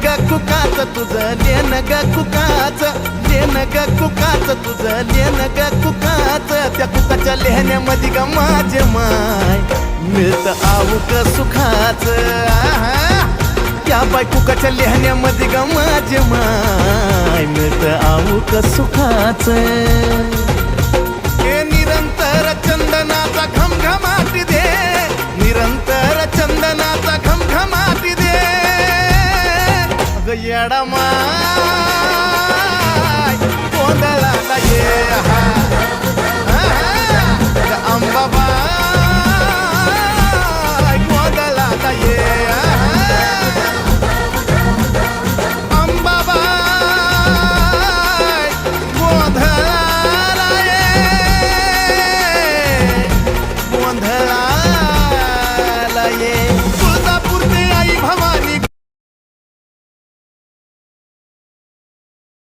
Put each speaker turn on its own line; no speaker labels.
ग कुकाच तुझं लेन ग कुकाच लेन ग कुकाच तुझं लेन ग कुकाच त्या कुकाच्या लेहण्यामध्ये ग माझे माय मिळतं आऊक सुखाच त्या बाय कुकाच्या लेहण्यामध्ये ग माझे माय मिळतं आऊक सुखाच हे निरंतर चंदनाचा घमघमाटी दे निरंतर चंदनाचा घमघमाटी दे अगं येडा माय गोंधळाला ये अंबाबाई गोंधळाला ये